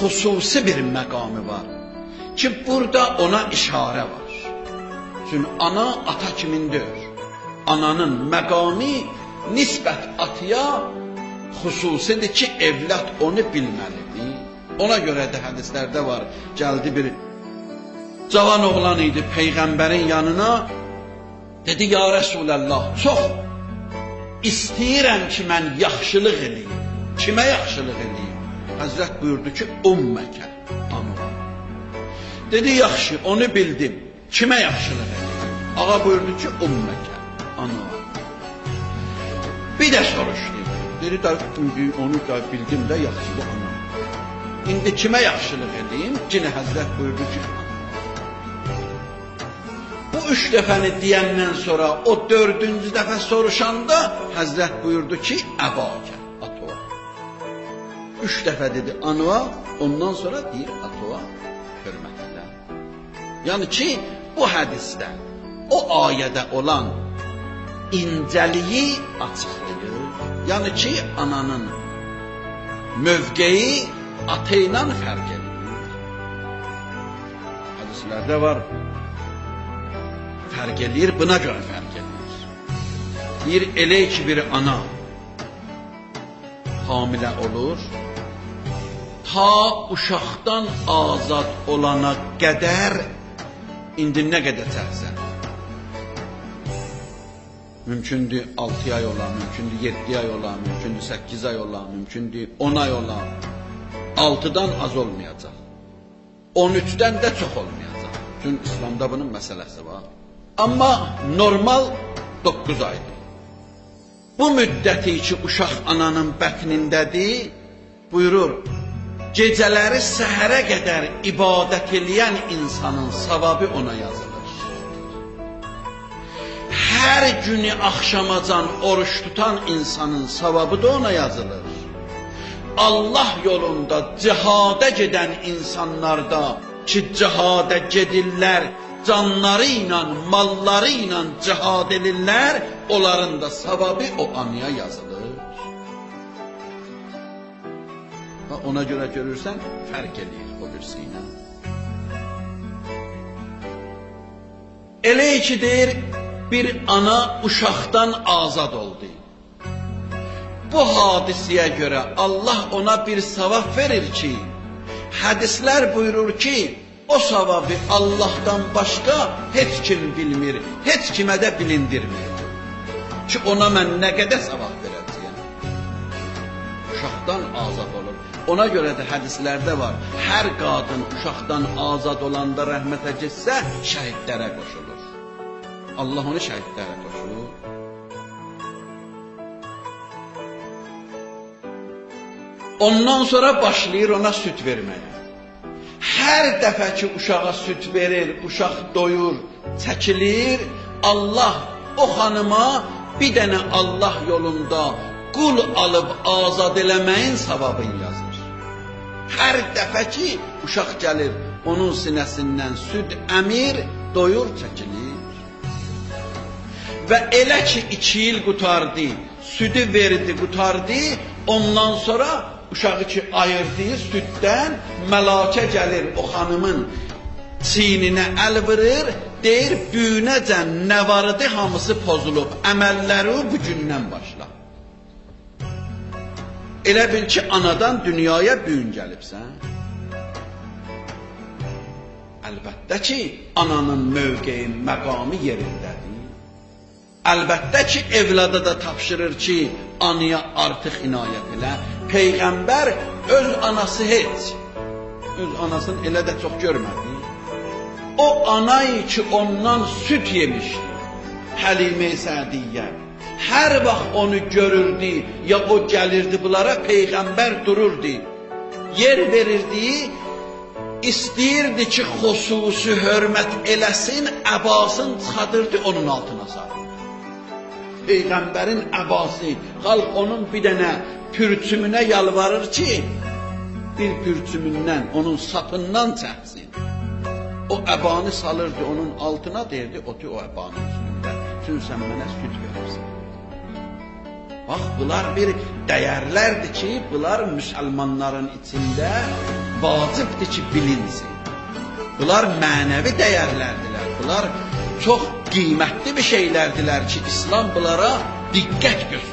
xüsusi bir məqamı var ki, burada ona işarə var. Çünki ana ata kimindir? Ananın məqamı nisbət atıya xüsusidir ki, evlad onu bilməlidir. Ona görə də hədislərdə var, gəldi bir cavan oğlan idi Peyğəmbərin yanına, dedi, ya Rəsuləllah, çox istəyirəm ki, mən yaxşılıq eləyim. Kimə yaxşılıq eləyim? Həzrət buyurdu ki, ümməkə, anıma. Dedi, yaxşı, onu bildim. Kimə yaxşılıq eləyim? Ağa buyurdu ki, ümməkə, anıma. Bir də soruşdu. Dedi, onu da bildim də yaxşı bu anam. İndi kimə yaxşılıq eləyim? Yine Həzrət buyurdu ki, bu 3 dəfəni deyəndən sonra o 4-cü dəfə soruşanda Həzrət buyurdu ki, əbəkə, atuva. 3 dəfə dedi anıva, ondan sonra deyir atuva, hörmət elə. Yəni ki, bu hədisdə o ayədə olan incəliyi açıqlayır. Yəni ki, ananın mövqeyi ata ilə fərq edir. Hədislərdə var, fərq edir, buna görə fərq edir. Bir elə ki, bir ana hamilə olur, ta uşaqdan azad olana qədər, indi nə qədər çəksən? Mümkündür 6 ay ola, mümkündür 7 ay ola, mümkündür 8 ay ola, mümkündür 10 ay ola. 6-dan az olmayacaq. 13-dən də çox olmayacaq. Çünki İslamda bunun məsələsi var. Amma normal 9 aydır. Bu müddəti ki, uşaq ananın bətnindədir, buyurur, gecələri səhərə qədər ibadət eləyən insanın savabı ona yazılır. Hər günü axşamacan oruç tutan insanın savabı da ona yazılır. Allah yolunda cihada gedən insanlarda ki, cihada gedirlər, canları ilə, malları ilə cihad edirlər, onların da savabı o anıya yazılır. Ona görə görürsən, fərq edir o birisi ilə. Elə ki, deyir, bir ana uşaqdan azad oldu. Bu hadisəyə görə Allah ona bir savab verir ki, hədislər buyurur ki, o savabı Allah'tan başqa heç kim bilmir, heç kimə də bilindirmir. Ki ona mən nə qədər savab verəcəyəm. Uşaqdan azad olur. Ona görə də hədislərdə var, hər qadın uşaqdan azad olanda rəhmətə getsə, şəhidlərə qoşulur. Allah onu şəhidlərə qoşulur. Ondan sonra başlayır ona süt verməyə. Hər dəfə ki, uşağa süt verir, uşaq doyur, çəkilir, Allah o xanıma bir dənə Allah yolunda qul alıb azad eləməyin savabını yazır. Hər dəfə ki, uşaq gəlir, onun sinəsindən süt əmir, doyur, çəkilir. Və elə ki, 2 il qutardı, sütü verdi, qutardı, ondan sonra uşağı ki ayırdığı sütdən məlakə gəlir o xanımın çiyninə əl vurur, deyir büyünəcən nə vardı hamısı pozulub, əməlləri bu gündən başla. Elə bil ki anadan dünyaya büyün gəlibsən. Əlbəttə ki ananın mövqeyi, məqamı yerindədir. Əlbəttə ki evlada da tapşırır ki anıya artıq inayət elə. Peyğəmbər öz anası heç, öz anasını elə də çox görmədi. O anayı ki ondan süt yemişdi, Həlimə-i Sədiyyə, hər vaxt onu görürdü, ya o gəlirdi bunlara, Peyğəmbər dururdu, yer verirdi, istəyirdi ki xüsusi hörmət eləsin, əbasını çıxadırdı, onun altına sardı. Peyğəmbərin əbası, xalq onun bir dənə pürçümünə yalvarır ki, bir pürçümündən, onun sapından çəksin. O əbanı salırdı onun altına, deyirdi, otu o əbanın üstündə. Çünki sən mənə süt verirsən. Bax, bunlar bir dəyərlərdir ki, bunlar müsəlmanların içində vacibdir ki, bilinsin. Bunlar mənəvi dəyərlərdirlər. Bunlar çox qiymətli bir şeylərdirlər ki, İslam bunlara diqqət göstərir.